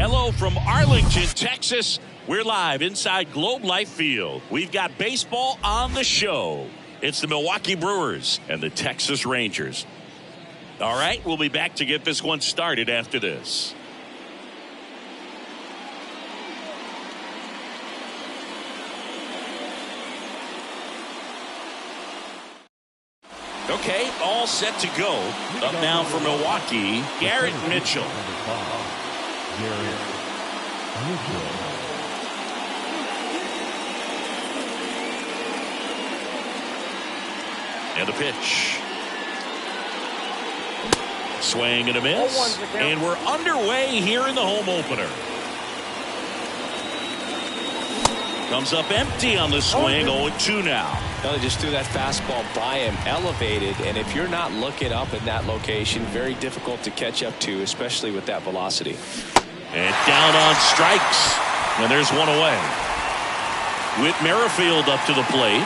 Hello from Arlington, Texas. We're live inside Globe Life Field. We've got baseball on the show. It's the Milwaukee Brewers and the Texas Rangers. All right, we'll be back to get this one started after this. Okay, all set to go. Up now for Milwaukee, Garrett Mitchell. And a pitch. Swing and a miss. And we're underway here in the home opener. Comes up empty on the swing. 0-2 now. They just threw that fastball by him, elevated, and if you're not looking up in that location, very difficult to catch up to, especially with that velocity. And down on strikes, and there's one away. Whit Merrifield up to the plate.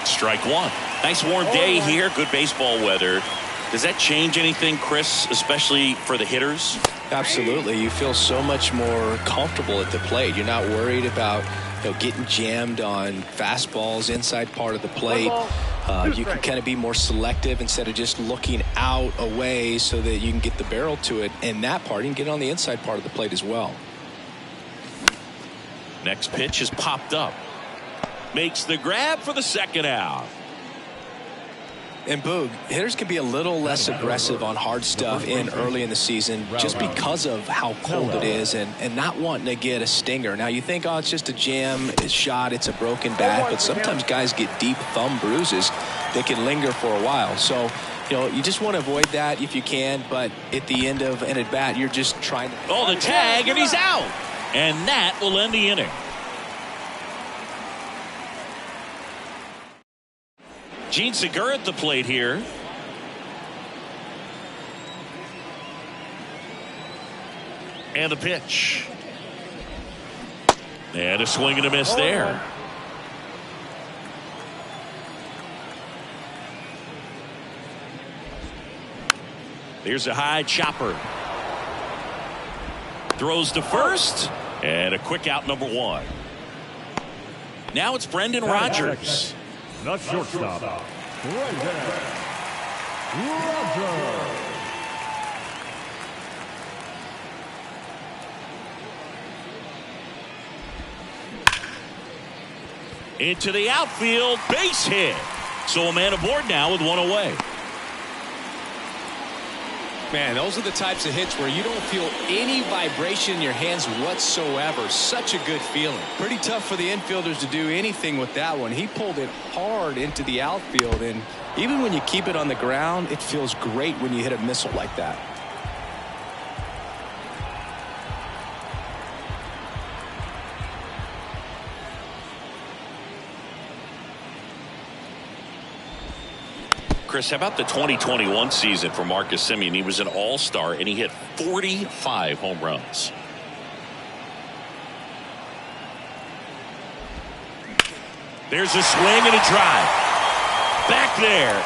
Strike one. Nice warm day here, good baseball weather. Does that change anything, Chris, especially for the hitters? Absolutely. You feel so much more comfortable at the plate. You're not worried about getting jammed on fastballs inside part of the plate. You can kind of be more selective instead of just looking out away so that you can get the barrel to it. And that part, you can get it on the inside part of the plate as well. Next pitch is popped up. Makes the grab for the second out. And Boog, hitters can be a little less aggressive on hard stuff early in the season just because of how cold it is and not wanting to get a stinger. Now you think, oh, it's just a jam, it's shot, it's a broken bat, but sometimes guys get deep thumb bruises that can linger for a while. So, you just want to avoid that if you can, but at the end of an at-bat, you're just trying to... Oh, the tag, and he's out. And that will end the inning. Gene Segura at the plate here. And a pitch. And a swing and a miss there. Here's a high chopper. Throws to first. And a quick out, number one. Now it's Brendan Rodgers. The shortstop, Brandon Rodgers. Into the outfield, base hit. So a man aboard now with one away. Man, those are the types of hits where you don't feel any vibration in your hands whatsoever. Such a good feeling. Pretty tough for the infielders to do anything with that one. He pulled it hard into the outfield, and even when you keep it on the ground, it feels great when you hit a missile like that. Chris, how about the 2021 season for Marcus Semien? He was an all-star, and he hit 45 home runs. There's a swing and a drive. Back there.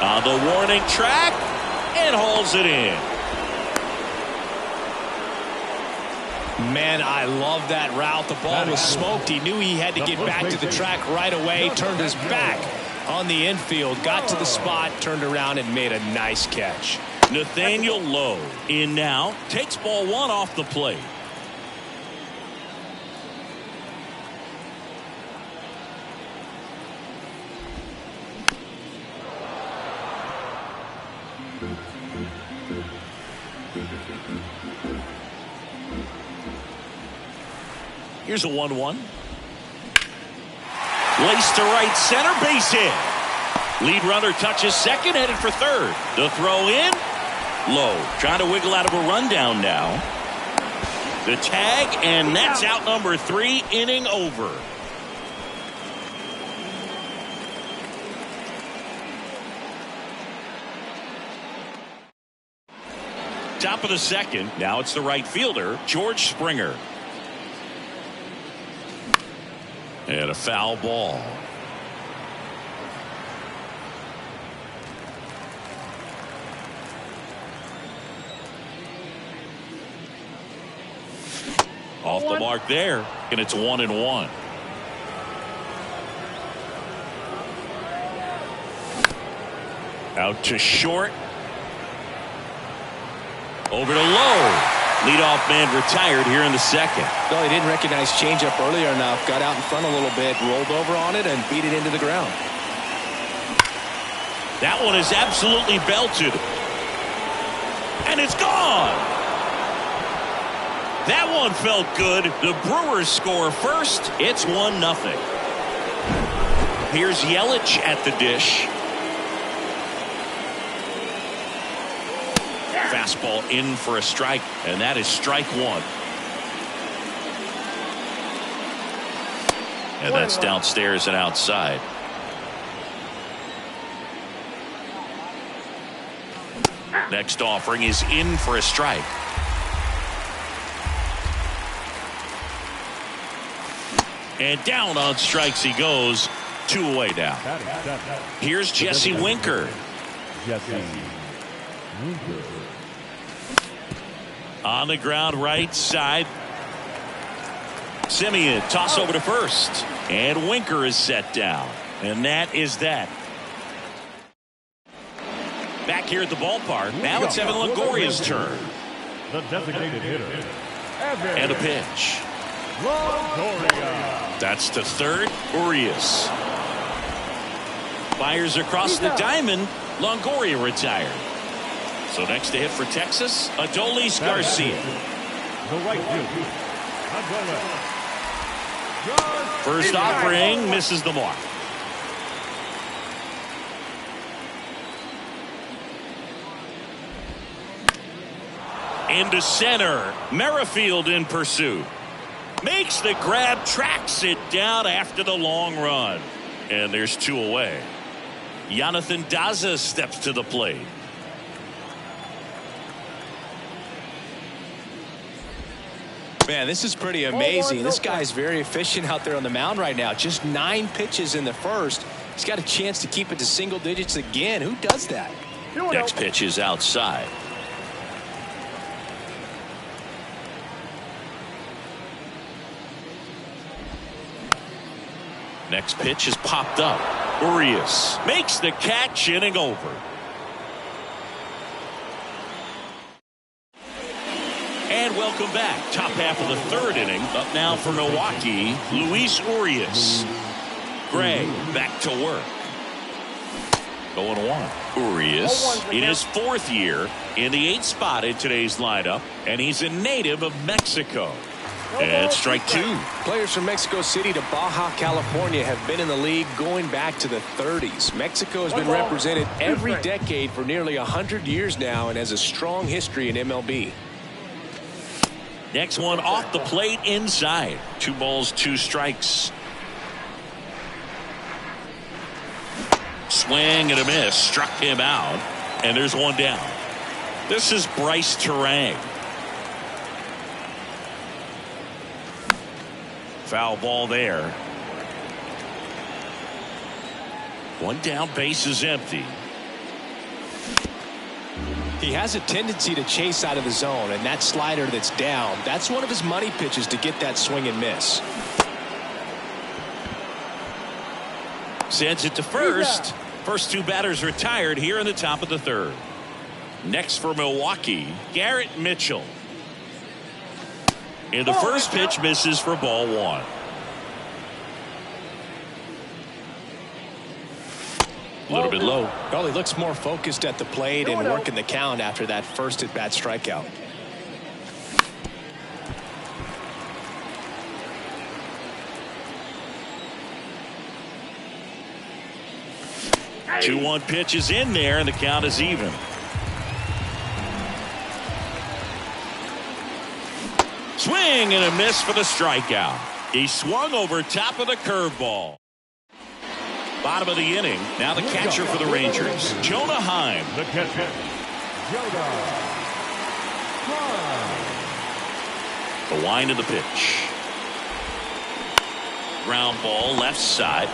On the warning track, and hauls it in. Man, I love that route. The ball was smoked. He knew he had to get back to the track right away. Turned his back on the infield. Got to the spot, turned around, and made a nice catch. Nathaniel Lowe in now. Takes ball one off the plate. Here's a 1-1. Laced to right center, base hit. Lead runner touches second, headed for third. The throw in. Low, trying to wiggle out of a rundown now. The tag, and that's out number 3, inning over. Top of the second. Now it's the right fielder, George Springer. And a foul ball. the mark there, and it's 1-1. Out to short. Over to low. Leadoff man retired here in the second. Well, he didn't recognize changeup earlier enough. Got out in front a little bit, rolled over on it, and beat it into the ground. That one is absolutely belted. And it's gone. That one felt good. The Brewers score first. It's 1-0. Here's Yelich at the dish. Fastball in for a strike, and that is strike one. And that's downstairs and outside. Next offering is in for a strike. And down on strikes he goes. 2 away now. Here's Jesse Winker. On the ground right side. Simeon toss over to first. And Winker is set down. And that is that. Back here at the ballpark. Now it's Evan Longoria's turn. The designated hitter. And a pitch. Longoria. That's to third. Urias fires across the diamond. Longoria retired. So next to hit for Texas, Adolis Garcia. The right field. First offering misses the mark. Into center. Merrifield in pursuit. Makes the grab, tracks it down after the long run. And there's 2 away. Jonathan Daza steps to the plate. Man, this is pretty amazing. This guy's very efficient out there on the mound right now. Just 9 pitches in the first. He's got a chance to keep it to single digits again. Who does that? Next pitch is outside. Next pitch is popped up. Urias makes the catch, inning over. And welcome back. Top half of the third inning. Up now for Milwaukee, Luis Urias. Gray back to work. 0-1. Urias in his 4th year in the 8th spot in today's lineup. And he's a native of Mexico. And strike 2. Players from Mexico City to Baja, California have been in the league going back to the 30s. Mexico has been represented every decade for nearly 100 years now and has a strong history in MLB. Next one off the plate inside. 2 balls, 2 strikes. Swing and a miss. Struck him out. And there's 1 down. This is Bryce Terang. Foul ball there. 1 down, base is empty. He has a tendency to chase out of the zone, and that slider that's down, that's one of his money pitches to get that swing and miss. Sends it to first. First 2 batters retired here in the top of the third. Next for Milwaukee, Garrett Mitchell. And the first pitch misses for ball 1. A little bit low. Well, he looks more focused at the plate and working the count after that first at-bat strikeout. Hey. 2-1 pitch is in there, and the count is even. Swing and a miss for the strikeout. He swung over top of the curveball. Bottom of the inning. Now the catcher for the Rangers, Jonah Heim. The catcher, Jonah Heim. The wind of the pitch. Ground ball left side.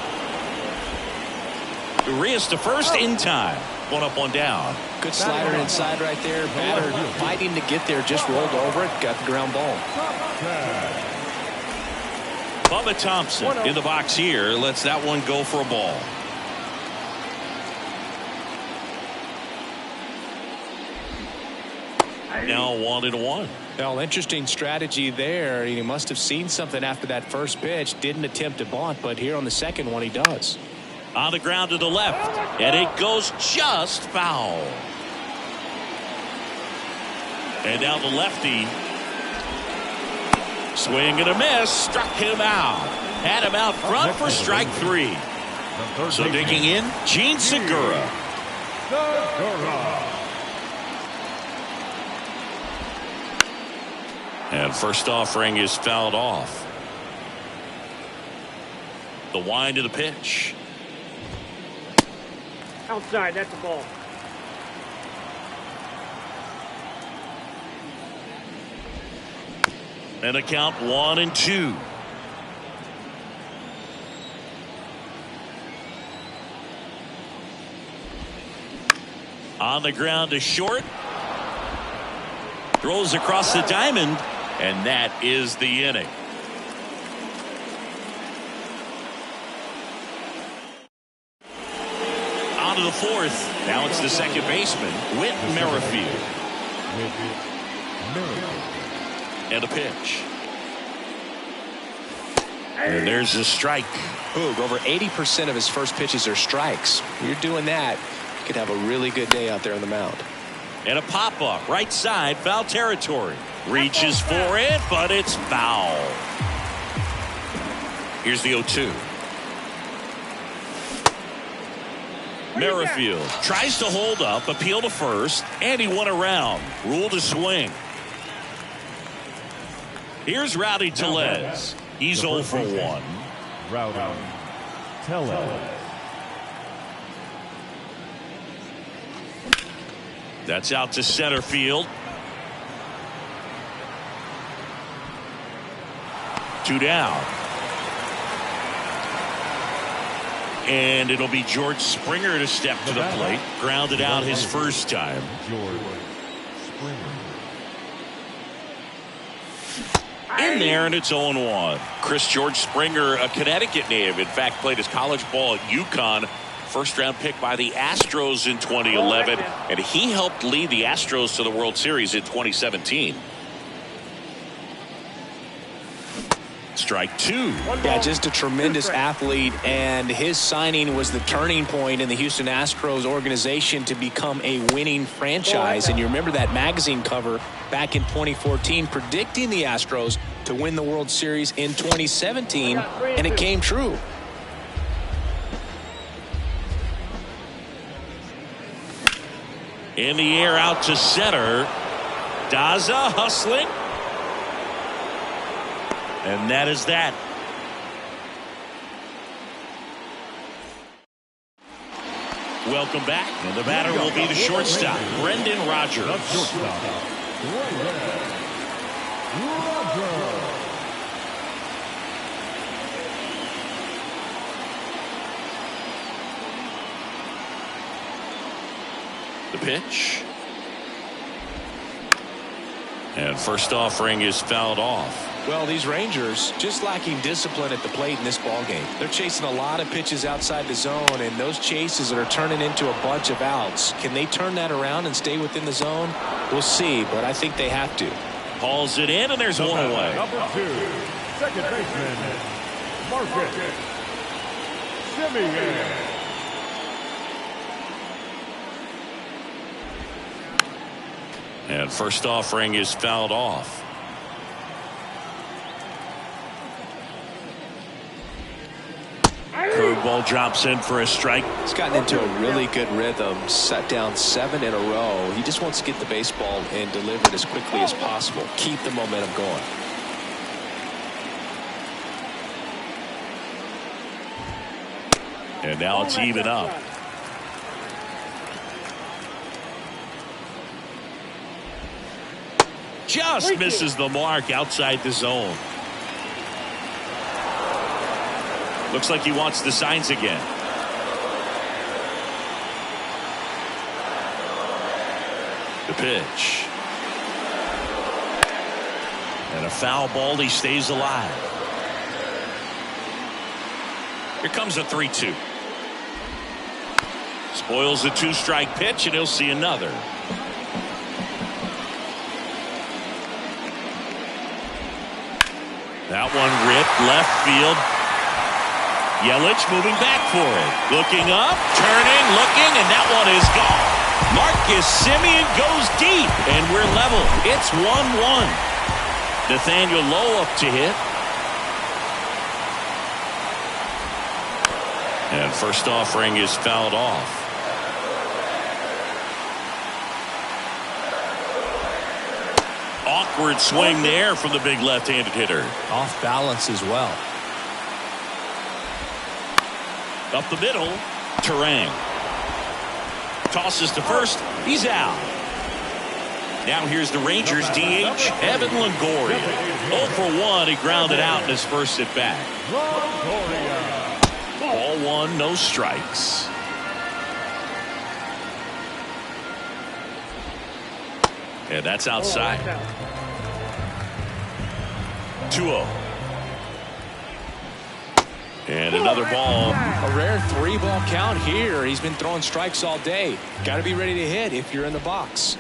Urias to first in time. 1 up, 1 down. Good slider inside right there. Batter fighting to get there. Just rolled over it. Got the ground ball. Bubba Thompson in the box here. Lets that one go for a ball. Now 1-1. Well, interesting strategy there. He must have seen something after that first pitch. Didn't attempt to bunt, but here on the second one he does. On the ground to the left, and it goes just foul. And now the lefty. Swing and a miss. Struck him out. Had him out front for strike 3. So digging in, Gene Segura. And first offering is fouled off. The wind of the pitch. Outside, that's a ball. And a count 1-2. On the ground to short. Throws across the diamond. And that is the inning. On to the fourth. Now it's the second baseman, Whit Merrifield. And a pitch. And there's a strike. Boog, over 80% of his first pitches are strikes. When you're doing that, you could have a really good day out there on the mound. And a pop-up, right side, foul territory. Reaches for it, but it's foul. Here's the 0-2. Merrifield tries to hold up, appeal to first, and he won around. Rule to swing. Here's Rowdy Tellez. He's 0 for 1. Rowdy Tellez. That's out to center field. 2 down. And it'll be George Springer to step to the plate. Grounded out his first time. George Springer. In there, and it's 0-1. George Springer, a Connecticut native. In fact, played his college ball at UConn. First round pick by the Astros in 2011. And he helped lead the Astros to the World Series in 2017. Strike 2. Yeah, just a tremendous athlete, and his signing was the turning point in the Houston Astros organization to become a winning franchise. And you remember that magazine cover back in 2014 predicting the Astros to win the World Series in 2017, and it came true. In the air out to center. Daza hustling. And that is that. Welcome back. And the batter will be the shortstop, Brendan Rodgers. The pitch. And first offering is fouled off. Well, these Rangers just lacking discipline at the plate in this ballgame. They're chasing a lot of pitches outside the zone, and those chases are turning into a bunch of outs. Can they turn that around and stay within the zone? We'll see, but I think they have to. Hauls it in, and there's one away. Number 2, second baseman, Marcus Semien. And first offering is fouled off. Curveball drops in for a strike. He's gotten into a really good rhythm, set down 7 in a row. He just wants to get the baseball and deliver it as quickly as possible. Keep the momentum going. And now it's even up. Just misses the mark outside the zone. Looks like he wants the signs again. The pitch. And a foul ball. He stays alive. Here comes a 3-2. Spoils the 2-strike pitch, and he'll see another. That one ripped left field. Yelich moving back for it. Looking up, turning, looking, and that one is gone. Marcus Semien goes deep, and we're level. It's 1-1. Nathaniel Lowe up to hit. And first offering is fouled off. Awkward swing there from the big left-handed hitter. Off balance as well. Up the middle, Terang. Tosses to first. He's out. Now here's the Rangers DH, Evan Longoria. 0 for 1. He grounded out in his first at bat. Ball one, no strikes. And that's outside. 2-0. And another ball. A rare 3-ball count here. He's been throwing strikes all day. Got to be ready to hit if you're in the box.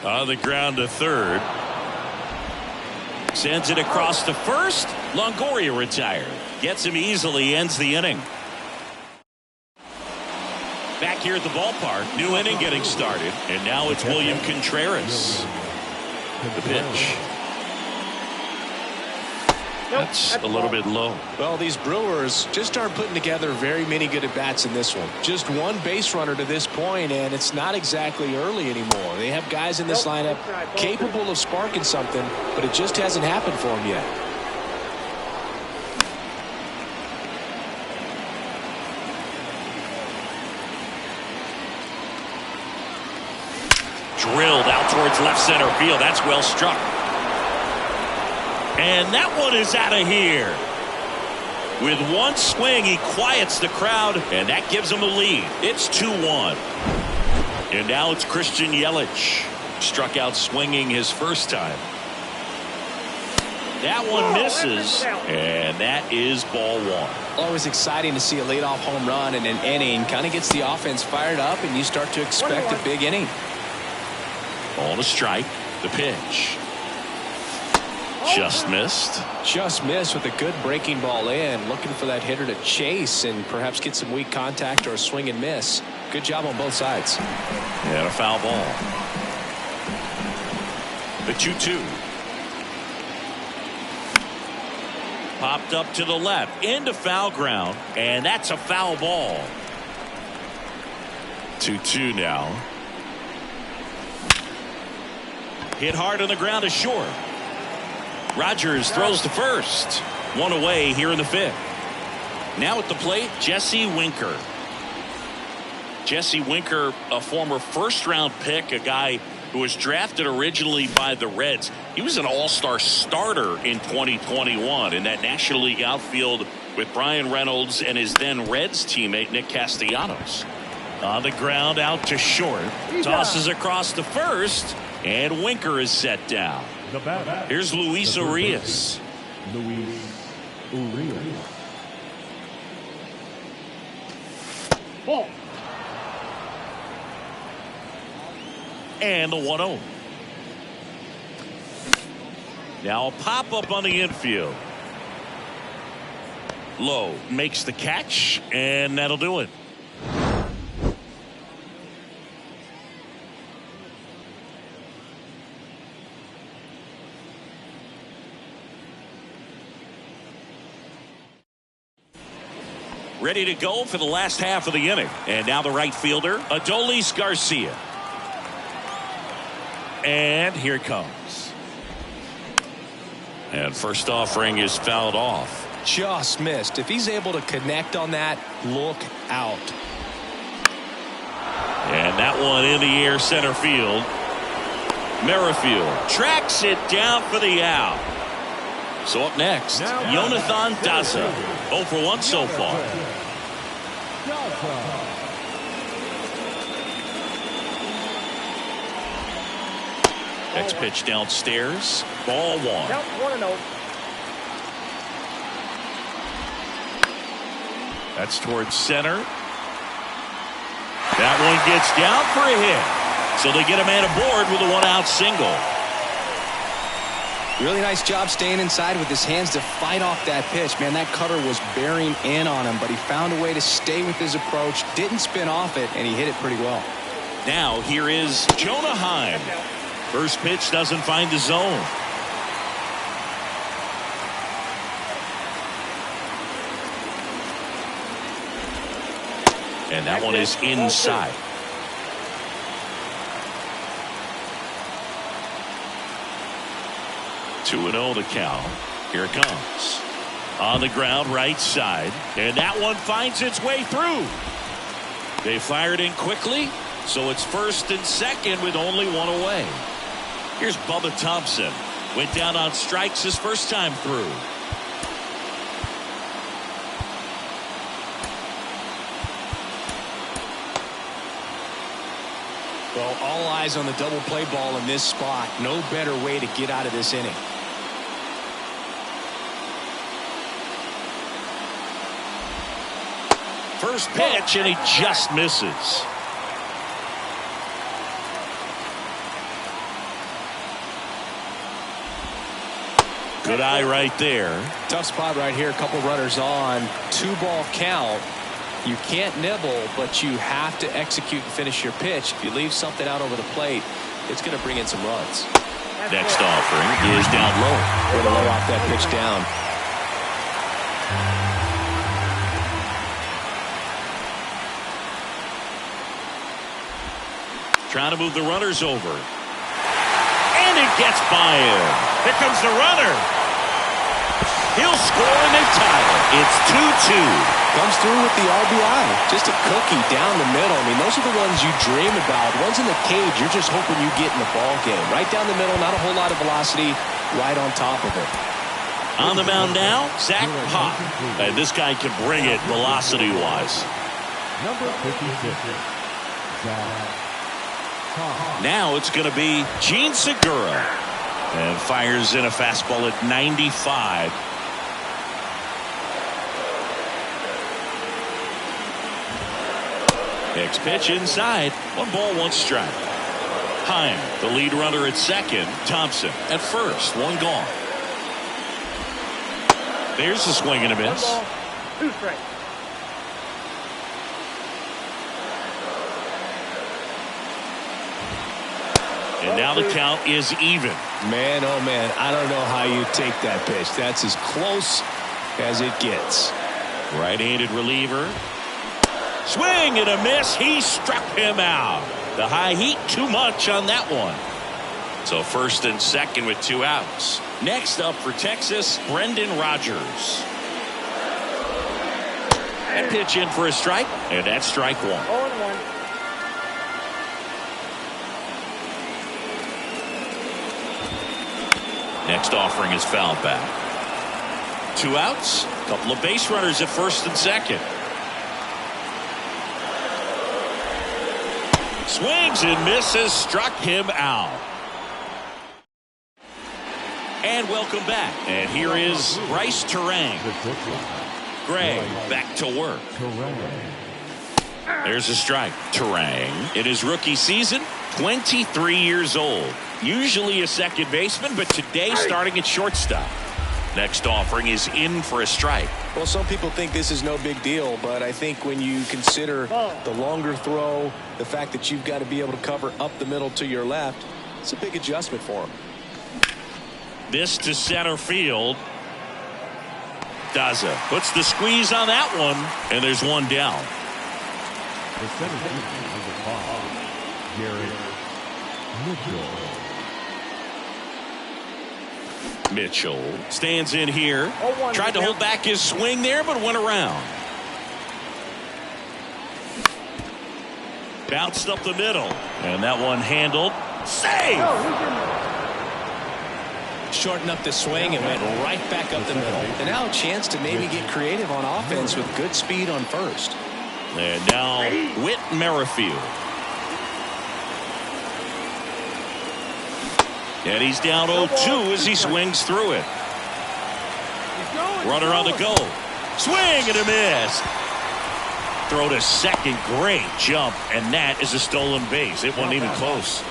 On the ground to third. Sends it across to first. Longoria retired. Gets him easily, ends the inning. Back here at the ballpark, new inning getting started, and now it's William Contreras. The pitch. That's a little bit low. Well, these Brewers just aren't putting together very many good at-bats in this one. Just one base runner to this point, and it's not exactly early anymore. They have guys in this lineup capable of sparking something, but it just hasn't happened for them yet. Drilled out towards left center field. That's well struck. And that one is out of here. With one swing, he quiets the crowd, and that gives him a lead. It's 2-1. And now it's Christian Yelich. Struck out swinging his first time. That one misses, and that is ball one. Always exciting to see a leadoff home run in an inning. Kind of gets the offense fired up, and you start to expect a big inning. On a strike, the pitch. Just missed. Just missed with a good breaking ball in. Looking for that hitter to chase and perhaps get some weak contact or a swing and miss. Good job on both sides. And a foul ball. The 2-2. Popped up to the left into foul ground, and that's a foul ball. 2-2 now. Hit hard on the ground to short. Rogers throws to first. One away here in the fifth. Now at the plate, Jesse Winker. Jesse Winker, a former first-round pick, a guy who was drafted originally by the Reds. He was an all-star starter in 2021 in that National League outfield with Brian Reynolds and his then Reds teammate Nick Castellanos. On the ground out to short. Tosses across to first. And Winker is set down. Here's Luis Urias. Ball. And the 1-0. Now a pop-up on the infield. Lowe makes the catch, and that'll do it. Ready to go for the last half of the inning. And now the right fielder, Adolis Garcia. And here it comes. And first offering is fouled off. Just missed. If he's able to connect on that, look out. And that one in the air center field. Merrifield tracks it down for the out. So up next, Jonathan Daza. 0 for 1 so far. Next pitch downstairs. Ball one. That's towards center. That one gets down for a hit. So they get a man aboard with a one-out single. Really nice job staying inside with his hands to fight off that pitch. Man, that cutter was bearing in on him, but he found a way to stay with his approach, didn't spin off it, and he hit it pretty well. Now here is Jonah Heim. First pitch doesn't find the zone. And that one is inside. Two and 0 the count. Here it comes. On the ground, right side. And that one finds its way through. They fired in quickly, so it's first and second with only one away. Here's Bubba Thompson. Went down on strikes his first time through. Well, all eyes on the double play ball in this spot. No better way to get out of this inning. First pitch, and he just misses. Good eye right there. Tough spot right here. A couple runners on. 2-ball count. You can't nibble, but you have to execute and finish your pitch. If you leave something out over the plate, it's going to bring in some runs. Next offering is down low. Way to low off that pitch down. Trying to move the runners over. And it gets by him. Here comes the runner. He'll score and they tie it. It's 2-2. Comes through with the RBI. Just a cookie down the middle. I mean, those are the ones you dream about. Ones in the cage, you're just hoping you get in the ball game. Right down the middle, not a whole lot of velocity, right on top of it. On the mound now, Zach Pop. And this guy can bring it velocity-wise. Number 56, Zach Pop. Now it's going to be Gene Segura. And fires in a fastball at 95. Next pitch inside. 1 ball, 1 strike. Heim, the lead runner at second. Thompson at first. 1 gone. There's the swing and a miss. 1 ball, 2 strikes. And now the count is even. Man, oh man, I don't know how you take that pitch. That's as close as it gets. Right-handed reliever. Swing and a miss. He struck him out. The high heat too much on that one. So first and second with 2 outs. Next up for Texas, Brendan Rodgers. That pitch in for a strike, and that's strike 1. 0-1. Next offering is fouled back. 2 outs. Couple of base runners at first and second. Swings and misses. Struck him out. And welcome back. And here is Bryce Terang. Gray back to work. There's a strike. Terang in his rookie season, 23 years old. Usually a second baseman, but today starting at shortstop. Next offering is in for a strike. Well, some people think this is no big deal, but I think when you consider the longer throw, the fact that you've got to be able to cover up the middle to your left, it's a big adjustment for him. This to center field. Daza puts the squeeze on that one, and there's 1 down. The center fielder is a Garrett Mitchell. Mitchell stands in here. 0-1 Tried to hold back his swing there, but went around. Bounced up the middle. And that one handled. Save! Shortened up the swing and went right back up the middle. And now a chance to maybe get creative on offense with good speed on first. And now Whit Merrifield. And he's down 0-2 as he swings through it. Runner on the go. Swing and a miss. Throw to second. Great jump. And that is a stolen base. It wasn't even close.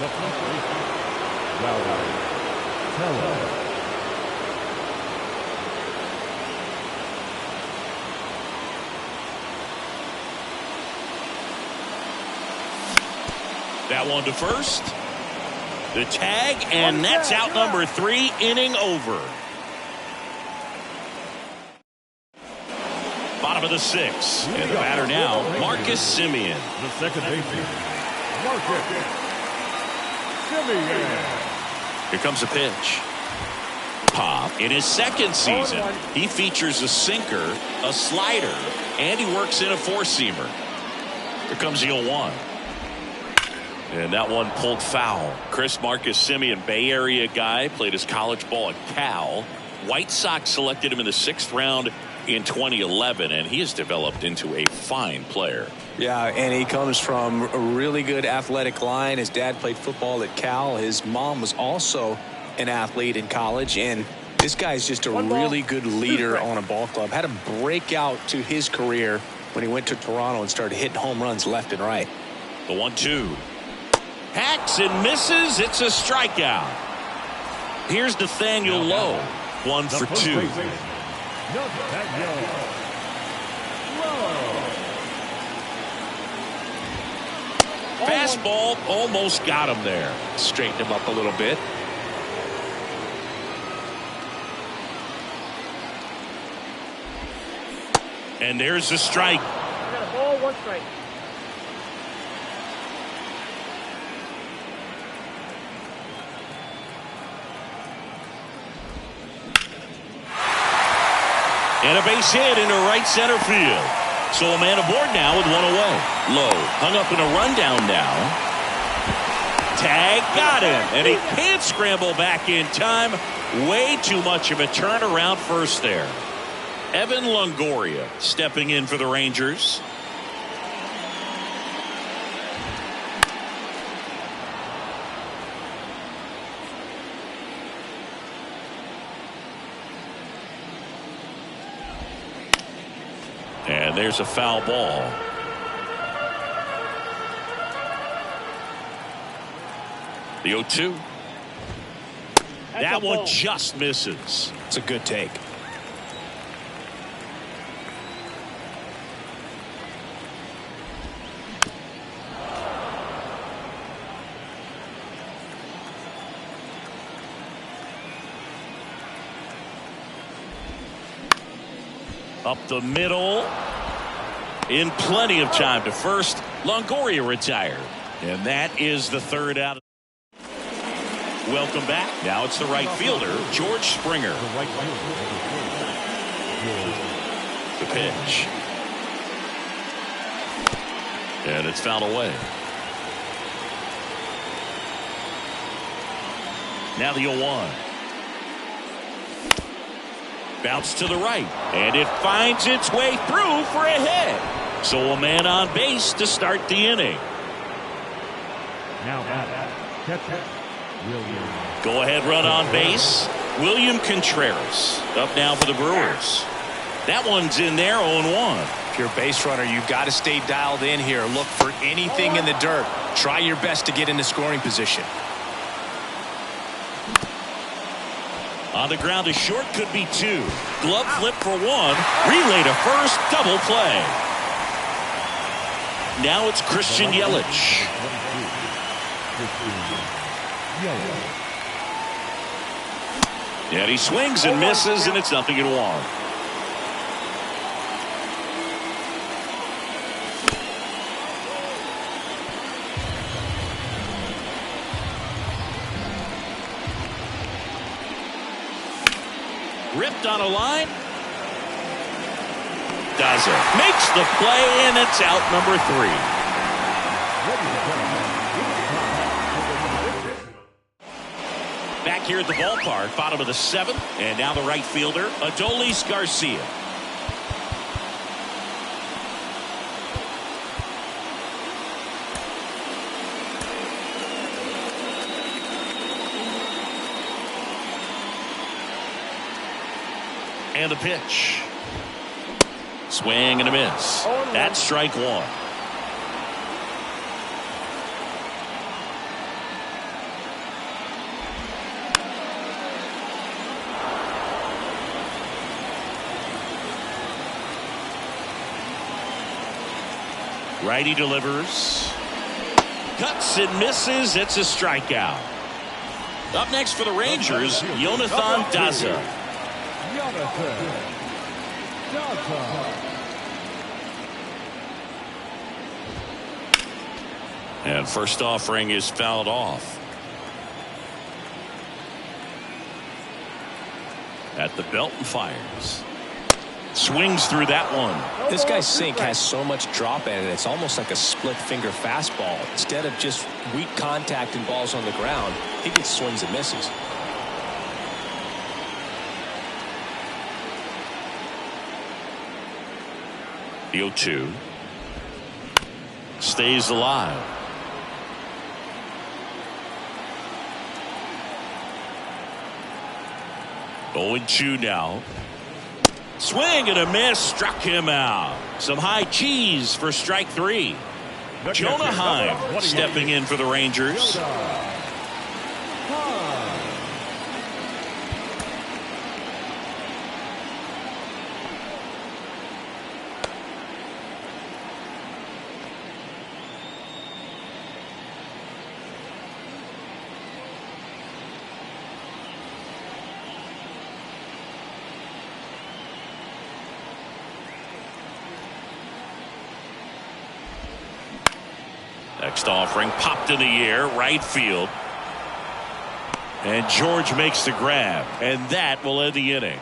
That one to first. The tag, and that's out number 3, inning over. Bottom of the 6th. And the batter now, Marcus Semien. The second baseman, Marcus Semien. Here comes a pitch. Pop. In his second season, he features a sinker, a slider, and he works in a four-seamer. Here comes the 0-1. And that one pulled foul. Marcus Semien, Bay Area guy, played his college ball at Cal. White Sox selected him in the 6th round in 2011, and he has developed into a fine player. Yeah, and he comes from a really good athletic line. His dad played football at Cal. His mom was also an athlete in college, and this guy's just a really good leader on a ball club. Had a breakout to his career when he went to Toronto and started hitting home runs left and right. The 1-2. Hacks and misses. It's a strikeout. Here's Nathaniel Lowe. 1 for 2. Fastball almost got him there. Straightened him up a little bit. And there's the strike. Got a ball, 1 strike. And a base hit into right center field. So a man aboard now with 1 away. Lowe hung up in a rundown now. Tag got him. And he can't scramble back in time. Way too much of a turnaround first there. Evan Longoria stepping in for the Rangers. And there's a foul ball. The 0-2. That one just misses. It's a good take. Up the middle. In plenty of time to first. Longoria retired. And that is the 3rd out. Welcome back. Now it's the right fielder, George Springer. The pitch. And it's fouled away. Now the 0-1. Bounce to the right, and it finds its way through for a hit. So a man on base to start the inning. Now catcher William. Go ahead run on base. William Contreras up now for the Brewers. That one's in there, 0-1. If you're a base runner, you've got to stay dialed in here. Look for anything in the dirt. Try your best to get into scoring position. On the ground to short, could be 2. Glove flip for 1. Relay to first, double play. Now it's Christian Yelich. And he swings and misses, and it's 0-1. Ripped on a line. Does it. Makes the play, and it's out number 3. Back here at the ballpark, bottom of the 7th, and now the right fielder, Adolis Garcia. And the pitch. Swing and a miss. That's strike one. Righty delivers. Cuts and misses. It's a strikeout. Up next for the Rangers, Jonathan Daza. And first offering is fouled off. At the belt and fires. Swings through that one. This guy's sink has so much drop in it. It's almost like a split finger fastball. Instead of just weak contact and balls on the ground, he gets swings and misses. The 0-2 stays alive. Oh, 0-2 now. Swing and a miss, struck him out. Some high cheese for strike three. Jonah Heim stepping in for the Rangers. Next offering popped in the air, right field. And George makes the grab, and that will end the inning.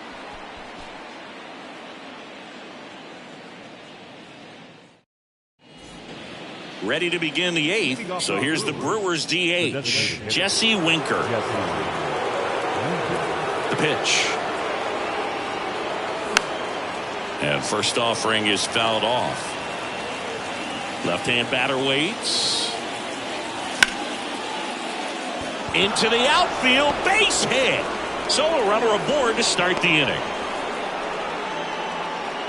Ready to begin the eighth, so here's the Brewers DH, Jesse Winker. The pitch. And first offering is fouled off. Left-hand batter waits. Into the outfield, base hit. So a runner aboard to start the inning.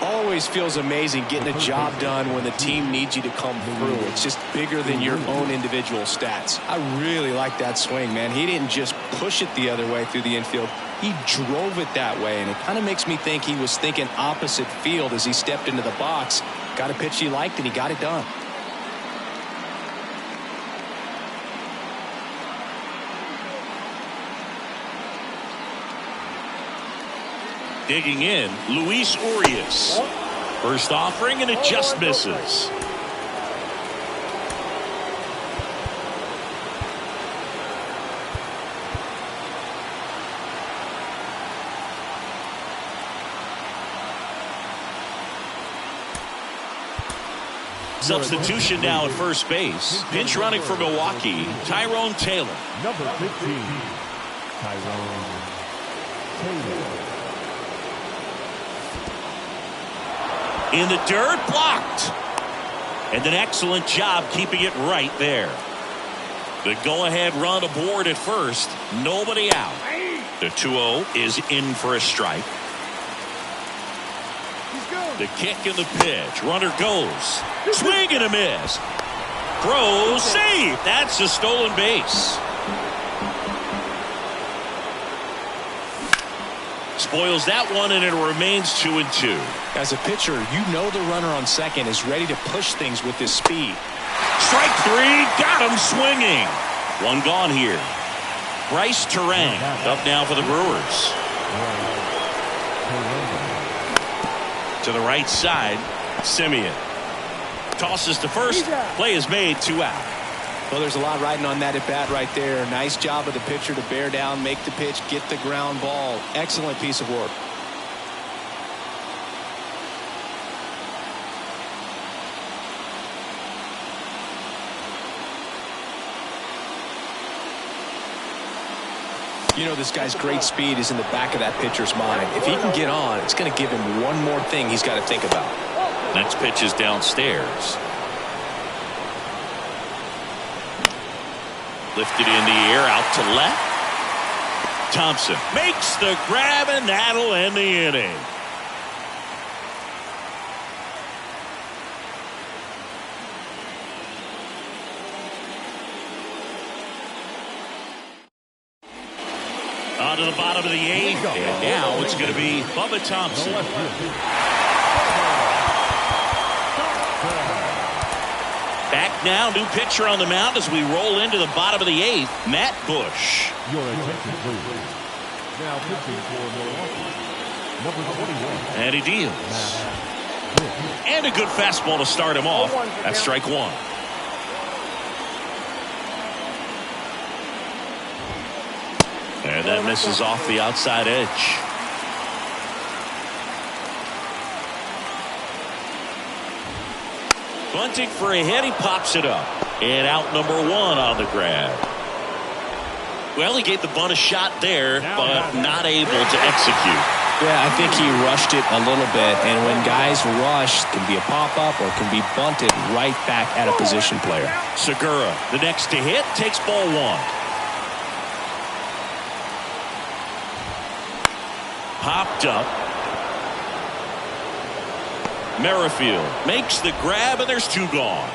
Always feels amazing getting a job done when the team needs you to come through. It's just bigger than your own individual stats. I really like that swing, man. He didn't just push it the other way through the infield. He drove it that way, and it kind of makes me think he was thinking opposite field as he stepped into the box. Got a pitch he liked, and he got it done. Digging in, Luis Urias. First offering, and it just misses. Substitution now at first base. Pinch running for Milwaukee, Tyrone Taylor. Number 15, Tyrone Taylor. In the dirt, blocked. And an excellent job keeping it right there. The go-ahead run aboard at first. Nobody out. The 2-0 is in for a strike. The kick and the pitch. Runner goes. Swing and a miss. Throw, save. That's a stolen base. Spoils that one, and it remains 2-2. As a pitcher, you know the runner on second is ready to push things with his speed. Strike three, got him swinging. One gone here. Bryce Terang up now for the Brewers. To the right side, Simeon. Tosses to first. Play is made, 2 out. Well, there's a lot riding on that at bat right there. Nice job of the pitcher to bear down, make the pitch, get the ground ball. Excellent piece of work. You know, this guy's great speed is in the back of that pitcher's mind. If he can get on, it's going to give him one more thing he's got to think about. Next pitch is downstairs. Lifted in the air, out to left. Thompson makes the grab, and that'll end the inning. On to the bottom of the 8th, and now it's going to be Bubba Thompson. Back now, new pitcher on the mound as we roll into the bottom of the 8th, Matt Bush. Your attention, please. Now pitching for Milwaukee, number 21. And he deals. And a good fastball to start him off. That's strike one. And that misses off the outside edge. Bunting for a hit, he pops it up. And out number 1 on the grab. Well, he gave the bunt a shot there, but not able to execute. Yeah, I think he rushed it a little bit, and when guys rush, it can be a pop-up or it can be bunted right back at a position player. Segura, the next to hit, takes ball 1. Popped up. Merrifield makes the grab, and there's 2 gone.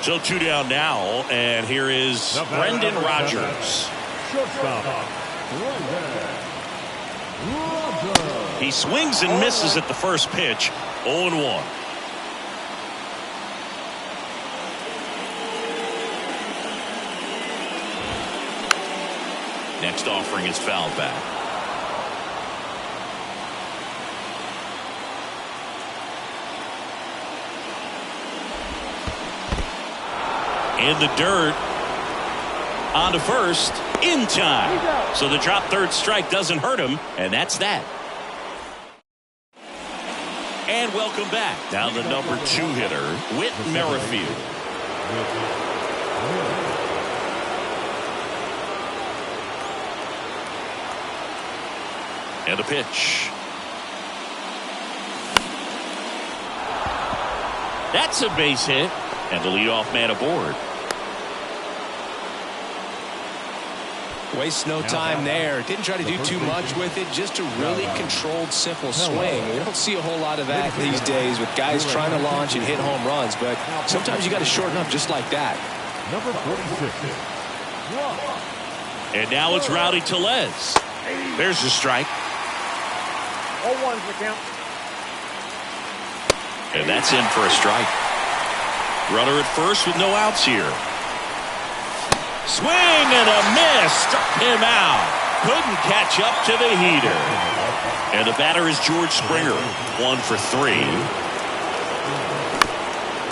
So 2 down now, and here is Brendan Rodgers. Shortstop. He swings and misses at the first pitch. 0-1. Next offering is fouled back. In the dirt. On to first. In time. So the drop third strike doesn't hurt him. And that's that. And welcome back. Down the number 2 hitter, Whit Merrifield. And a pitch. That's a base hit. And the leadoff man aboard. Waste no time there. Didn't try to do too much with it. Just a really controlled, simple swing. We don't see a whole lot of that these days with guys trying to launch and hit home runs. But sometimes you got to shorten up just like that. Number 46. And now it's Rowdy Tellez. There's the strike. 0-1's the count. And that's in for a strike. Runner at first with no outs here. Swing and a miss. Struck him out. Couldn't catch up to the heater. And the batter is George Springer. 1 for 3.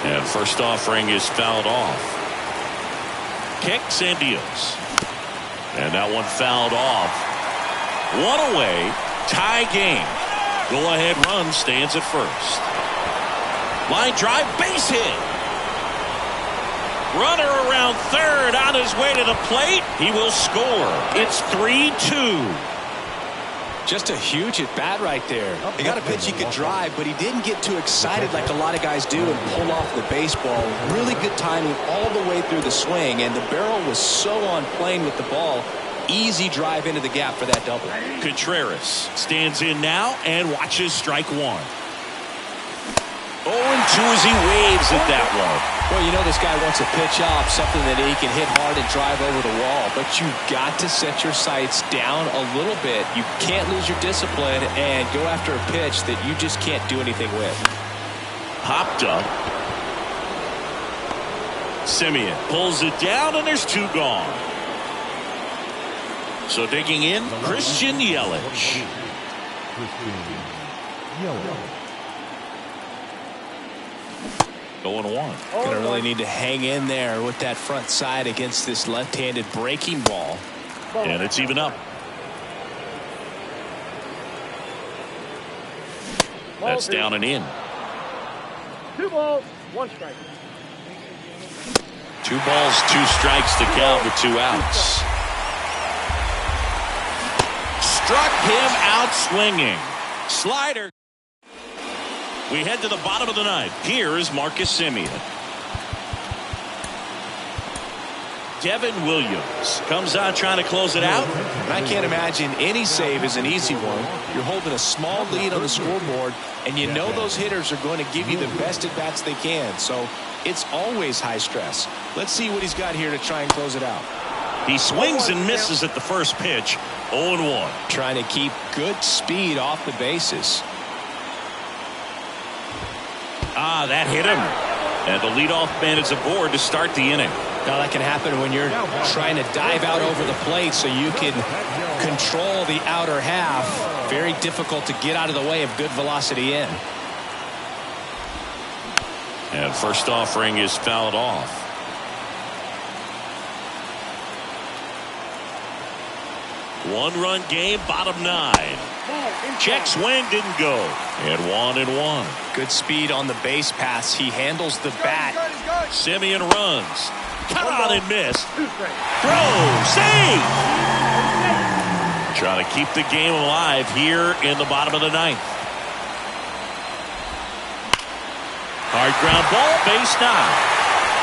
And first offering is fouled off. Kicks and deals. And that one fouled off. 1 away. Tie game. Go ahead run stands at first. Line drive, base hit. Runner around third on his way to the plate. He will score. It's 3-2. Just a huge at bat right there. He got a pitch he could drive, but he didn't get too excited like a lot of guys do and pull off the baseball. Really good timing all the way through the swing, and the barrel was so on plane with the ball. Easy drive into the gap for that double. Contreras stands in now and watches strike 1. 0-2 as he waves at that one. Well, you know this guy wants a pitch off, something that he can hit hard and drive over the wall. But you've got to set your sights down a little bit. You can't lose your discipline and go after a pitch that you just can't do anything with. Popped up. Simeon pulls it down, and there's 2 gone. So digging in, Christian Yelich. Going 1. Gonna really need to hang in there with that front side against this left-handed breaking ball. And it's even up. That's down and in. 2 balls, 1 strike. 2 balls, 2 strikes to count with 2 outs. Struck him out swinging. Slider. We head to the bottom of the 9th. Here is Marcus Simeon. Devin Williams comes out trying to close it out. And I can't imagine any save is an easy one. You're holding a small lead on the scoreboard, and you know those hitters are going to give you the best at bats they can. So it's always high stress. Let's see what he's got here to try and close it out. He swings and misses at the first pitch. 0-1. Trying to keep good speed off the bases. That hit him. And the leadoff man is aboard to start the inning. Now that can happen when you're trying to dive out over the plate so you can control the outer half. Very difficult to get out of the way of good velocity in. And first offering is fouled off. One-run game, bottom 9. Check swing, didn't go. And 1-1. Good speed on the base paths. He handles the bat. Simeon runs. Caught and missed. Throw. Save. Trying to keep the game alive here in the bottom of the 9th. Hard ground ball, base knock.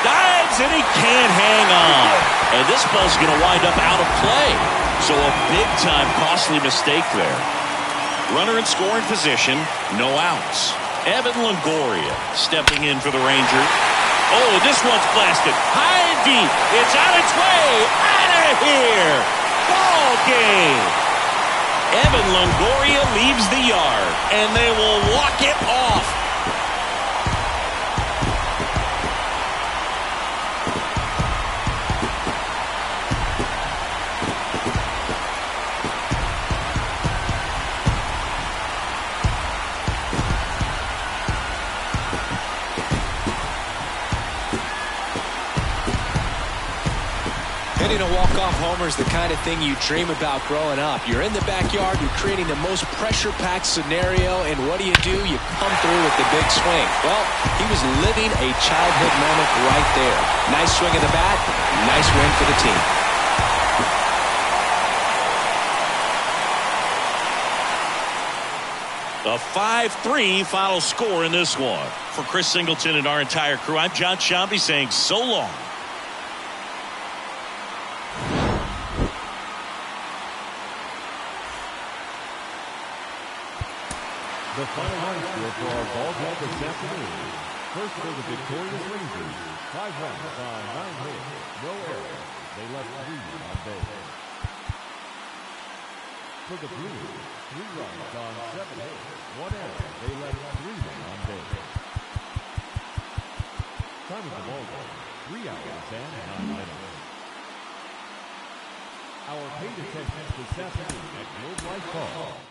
Dives and he can't hang on. And this ball's going to wind up out of play. So a big-time costly mistake there. Runner in scoring position, no outs. Evan Longoria stepping in for the Rangers. Oh, this one's blasted. High and deep. It's on its way. Out of here. Ball game. Evan Longoria leaves the yard, and they will walk it off. Hitting a walk-off homer is the kind of thing you dream about growing up. You're in the backyard, you're creating the most pressure-packed scenario, and what do? You come through with the big swing. Well, he was living a childhood moment right there. Nice swing of the bat, nice win for the team. A 5-3 final score in this one. For Chris Singleton and our entire crew, I'm John Shambi saying so long. The final run score for our ball game this afternoon. First for the victorious Rangers, 5 runs on 9 hits, no errors. They left 3 on base. For the Brewers, 3 runs on 7 hits, 1 error. They left 3 men on base. Time of the ball game, 3 hours and 9 minutes. Our paid attention this afternoon at Globe Life Ball.